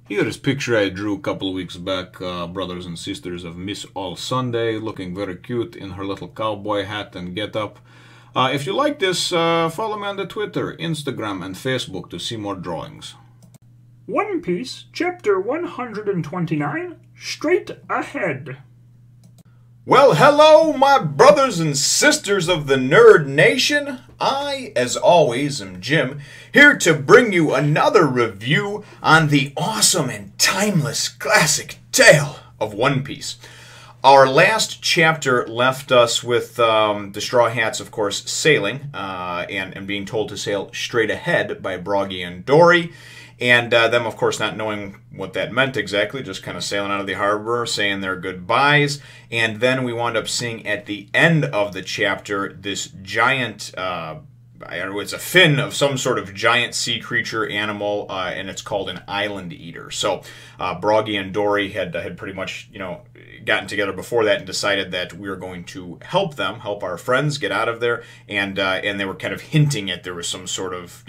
Here is picture I drew a couple of weeks back, brothers and sisters of Miss All Sunday, looking very cute in her little cowboy hat and get-up. If you like this, follow me on the Twitter, Instagram, and Facebook to see more drawings. One Piece, Chapter 129, Straight Ahead. Well, hello, my brothers and sisters of the Nerd Nation. I, as always, am Jim, here to bring you another review on the awesome and timeless classic tale of One Piece. Our last chapter left us with the Straw Hats, of course, sailing and being told to sail straight ahead by Broggy and Dorry. And them, of course, not knowing what that meant exactly, just kind of sailing out of the harbor, saying their goodbyes. And then we wound up seeing at the end of the chapter this giant, I don't know, it's a fin of some sort of giant sea creature animal, and it's called an island eater. So Broggy and Dorry had pretty much, gotten together before that and decided that we were going to help them, help our friends get out of there. And they were kind of hinting at there was some sort of,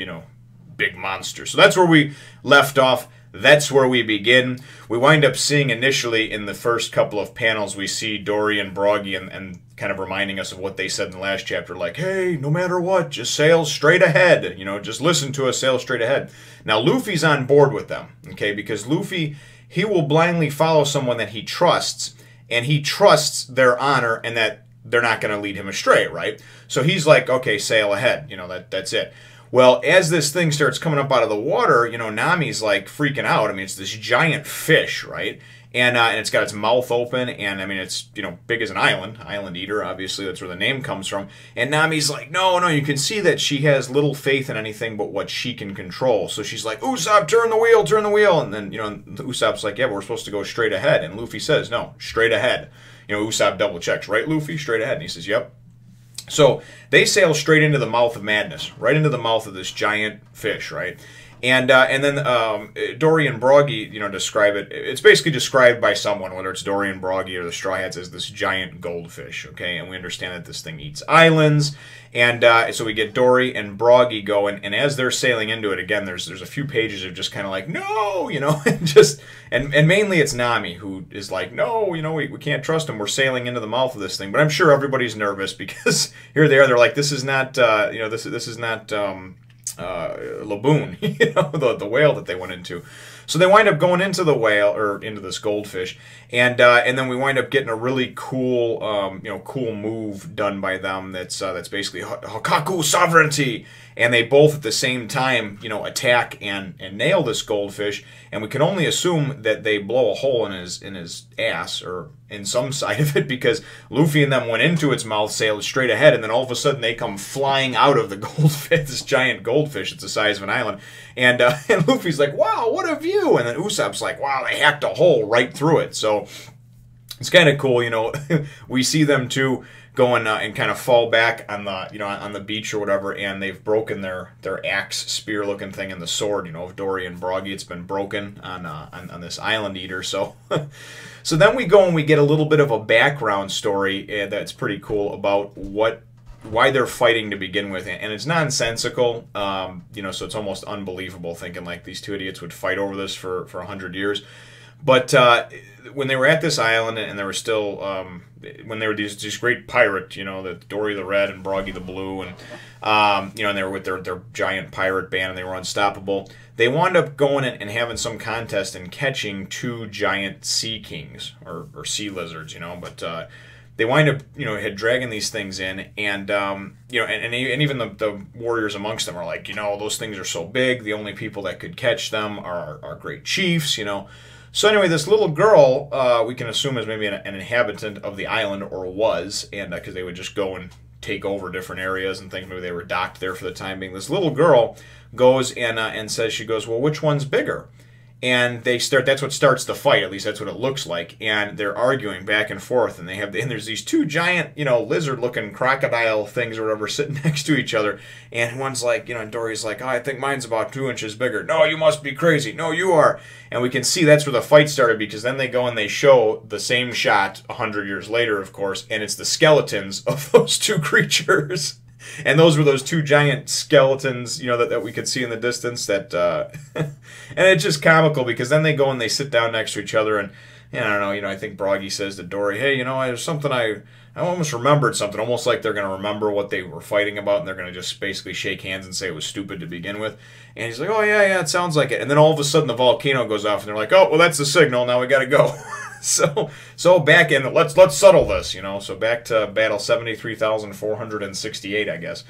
big monster. So that's where we left off. That's where we begin. We wind up seeing initially in the first couple of panels, we see Dorry and Broggy and kind of reminding us of what they said in the last chapter, like, hey, no matter what, just sail straight ahead. Just listen to us, sail straight ahead. Now, Luffy's on board with them, okay, because Luffy, he will blindly follow someone that he trusts, and he trusts their honor and that they're not going to lead him astray, right? So he's like, okay, sail ahead. That's it. Well, as this thing starts coming up out of the water, Nami's like freaking out. I mean, it's this giant fish, right? And it's got its mouth open, and I mean, it's, big as an island eater, obviously, that's where the name comes from. And Nami's like, no, you can see that she has little faith in anything but what she can control. So she's like, Usopp, turn the wheel. And then, Usopp's like, yeah, but we're supposed to go straight ahead. And Luffy says, no, straight ahead. Usopp double checks, right, Luffy? Straight ahead. And he says, yep. So they sail straight into the mouth of madness, right into the mouth of this giant fish, right? And then Dorry and Broggy, describe it. It's basically described by someone, whether it's Dorry and Broggy or the Straw Hats, as this giant goldfish, okay? And we understand that this thing eats islands. And so we get Dorry and Broggy going, and as they're sailing into it, again, there's a few pages of just kind of like, no, and mainly it's Nami who is like, no, we can't trust him. We're sailing into the mouth of this thing. But I'm sure everybody's nervous because here they are. They're like, this is not, this is not Laboon, the whale that they went into. So they wind up going into the whale, or into this goldfish, and then we wind up getting a really cool, cool move done by them. That's basically Hakaku sovereignty, and they both at the same time, attack and nail this goldfish. And we can only assume that they blow a hole in his ass or in some side of it, because Luffy and them went into its mouth, sailed straight ahead, and then all of a sudden they come flying out of the goldfish, this giant goldfish. It's the size of an island, and Luffy's like, wow, what a view! And then Usopp's like, wow, they hacked a hole right through it. So it's kind of cool, we see them too going and kind of fall back on the on the beach or whatever, and they've broken their axe spear looking thing and the sword of Dorry and Broggy. It's been broken on this island eater. So so then we go and we get a little bit of a background story that's pretty cool about why they're fighting to begin with, and it's nonsensical, so it's almost unbelievable thinking like these two idiots would fight over this for 100 years. But when they were at this island, and they were still, when they were these great pirate, the Dorry the Red and Broggy the Blue, and and they were with their giant pirate band, and they were unstoppable. They wound up going and having some contest and catching two giant sea kings or sea lizards, but. They wind up, had dragging these things in, and and even the warriors amongst them are like, those things are so big. The only people that could catch them are our great chiefs, So anyway, this little girl, we can assume is maybe an inhabitant of the island, or was, and because they would just go and take over different areas and things. Maybe they were docked there for the time being. This little girl goes and says, she goes, well, which one's bigger? And that's what starts the fight, at least that's what it looks like. And they're arguing back and forth, and there's these two giant, lizard-looking crocodile things or whatever sitting next to each other. And one's like, and Dory's like, oh, I think mine's about 2 inches bigger. No, you must be crazy. No, you are. And we can see that's where the fight started, because then they go and they show the same shot 100 years later, of course, and it's the skeletons of those two creatures. And those were those two giant skeletons, you know, that we could see in the distance. That and it's just comical because then they go and they sit down next to each other, and I don't know, you know, I think Broggy says to Dorry, hey, you know, there's something I almost remembered something, almost like they're going to remember what they were fighting about, and they're going to just basically shake hands and say it was stupid to begin with. And he's like, oh, yeah, it sounds like it. And then all of a sudden the volcano goes off, and they're like, oh, well, that's the signal. Now we got to go. So back in, let's settle this, you know. So back to battle 73,468, I guess.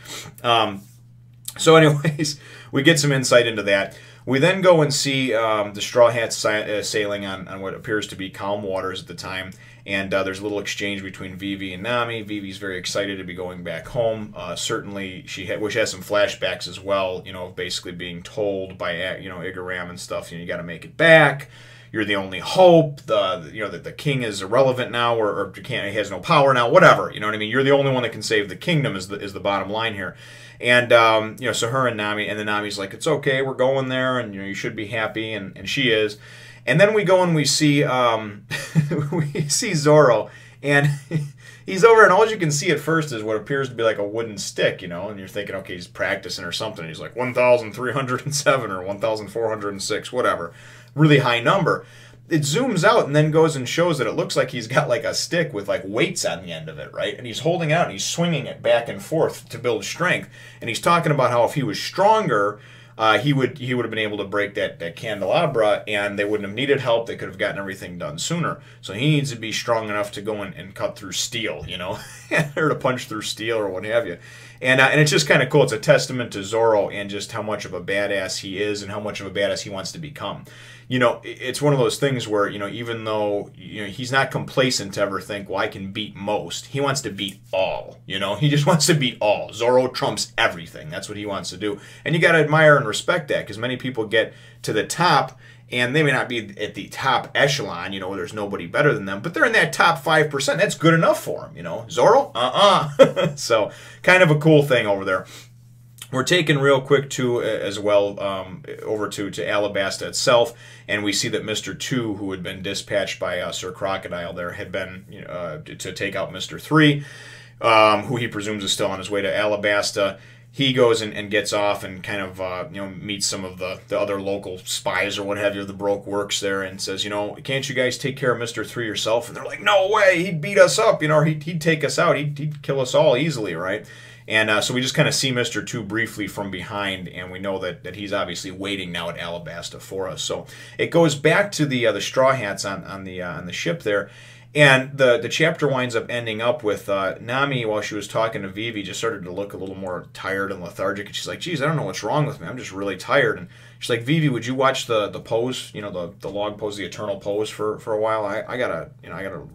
So anyways, we get some insight into that. We then go and see the Straw Hats sailing on what appears to be calm waters at the time. And there's a little exchange between Vivi and Nami. Vivi's very excited to be going back home. Certainly, she has some flashbacks as well, you know, of basically being told by, you know, Igaram and stuff, you know, you got to make it back. You're the only hope. You know, that the king is irrelevant now, or he has no power now. Whatever, you know what I mean. You're the only one that can save the kingdom. Is the bottom line here. And you know, so her and Nami, and then Nami's like, it's okay, we're going there, and you know, you should be happy, and she is. And then we go and we see we see Zoro, and he's over, and all you can see at first is what appears to be like a wooden stick, you know, and you're thinking, okay, he's practicing or something. He's like 1,307 or 1,406, whatever, really high number. It zooms out and then goes and shows that it looks like he's got like a stick with like weights on the end of it, right? And he's holding it out and he's swinging it back and forth to build strength. And he's talking about how if he was stronger, he would have been able to break that candelabra, and they wouldn't have needed help. They could have gotten everything done sooner. So he needs to be strong enough to go and cut through steel, you know, or to punch through steel or what have you. And it's just kind of cool. It's a testament to Zoro and just how much of a badass he is and how much of a badass he wants to become. You know, it's one of those things where, you know, even though, you know, he's not complacent to ever think, well, I can beat most. He wants to beat all, you know. He just wants to beat all. Zoro trumps everything. That's what he wants to do. And you got to admire and respect that, because many people get to the top, and they may not be at the top echelon, you know, there's nobody better than them, but they're in that top 5%. That's good enough for them, you know. Zoro? So, kind of a cool thing over there. We're taken real quick, too, as well, over to Alabasta itself, and we see that Mr. 2, who had been dispatched by Sir Crocodile there, had been to take out Mr. 3, who he presumes is still on his way to Alabasta. He goes and gets off and kind of you know, meets some of the other local spies or what have you, the Broke Works there, and says, you know, can't you guys take care of Mr. 3 yourself? And they're like, no way, he'd beat us up, you know, or he'd take us out, he'd kill us all easily, right? And so we just kind of see Mr. 2 briefly from behind, and we know that he's obviously waiting now at Alabasta for us. So it goes back to the Straw Hats on the ship there, and the chapter winds up ending up with Nami, while she was talking to Vivi, just started to look a little more tired and lethargic, and she's like, geez, I don't know what's wrong with me. I'm just really tired. And she's like, Vivi, would you watch the pose, you know, the log pose, the eternal pose for a while? I gotta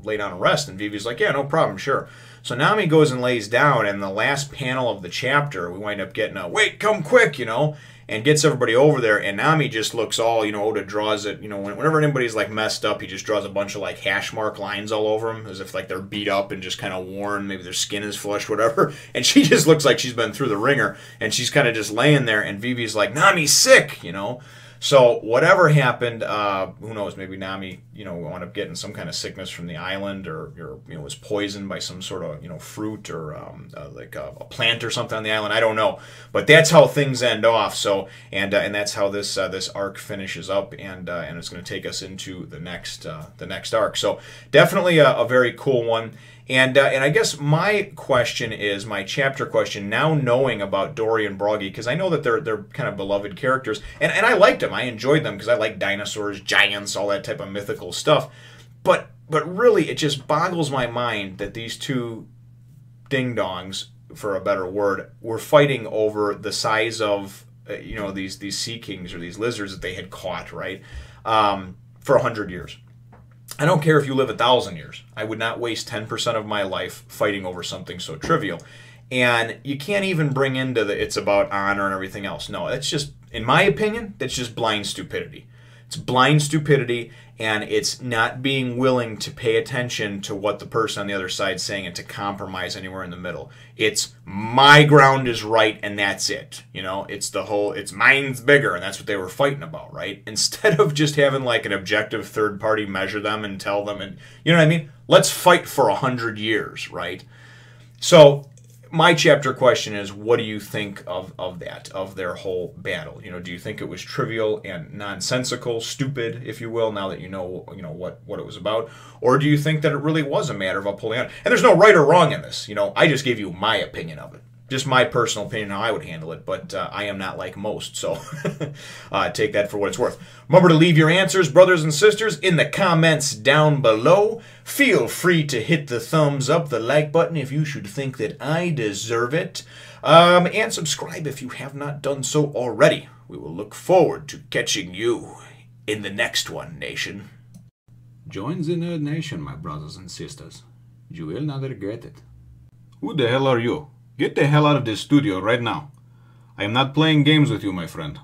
lay down and rest. And Vivi's like, yeah, no problem, sure. So Nami goes and lays down, and the last panel of the chapter, we wind up getting a, wait, come quick, you know, and gets everybody over there, and Nami just looks all, you know, Oda draws it, you know, whenever anybody's, like, messed up, he just draws a bunch of, like, hash mark lines all over them, as if, like, they're beat up and just kind of worn, maybe their skin is flushed, whatever, and she just looks like she's been through the ringer, and she's kind of just laying there, and Vivi's like, Nami's sick, you know. So whatever happened, who knows, maybe Nami, you know, wound up getting some kind of sickness from the island, or you know, was poisoned by some sort of, you know, fruit or like a plant or something on the island. I don't know, but that's how things end off. So and that's how this arc finishes up, and it's going to take us into the next arc. So definitely a very cool one. And I guess my question is, my chapter question, now knowing about Dorry and Broggy, because I know that they're kind of beloved characters, and I liked them. I enjoyed them because I like dinosaurs, giants, all that type of mythical stuff. But really, it just boggles my mind that these two ding-dongs, for a better word, were fighting over the size of, you know, these sea kings or these lizards that they had caught, right, for 100 years. I don't care if you live 1,000 years. I would not waste 10% of my life fighting over something so trivial. And you can't even bring into it's about honor and everything else. No, that's just, in my opinion, that's just blind stupidity. It's blind stupidity, and it's not being willing to pay attention to what the person on the other side is saying and to compromise anywhere in the middle. It's my ground is right, and that's it. You know, it's the whole, it's mine's bigger, and that's what they were fighting about, right? Instead of just having like an objective third party measure them and tell them, and you know what I mean? Let's fight for 100 years, right? So my chapter question is, what do you think of that, of their whole battle? You know, do you think it was trivial and nonsensical, stupid, if you will, now that you know what it was about? Or do you think that it really was a matter of a pulling out? And there's no right or wrong in this. You know, I just gave you my opinion of it. Just my personal opinion how I would handle it, but I am not like most, so take that for what it's worth. Remember to leave your answers, brothers and sisters, in the comments down below. Feel free to hit the thumbs up, the like button if you should think that I deserve it. And subscribe if you have not done so already. We will look forward to catching you in the next one, Nation. Join the Nerd Nation, my brothers and sisters. You will not regret it. Who the hell are you? Get the hell out of this studio right now. I am not playing games with you, my friend.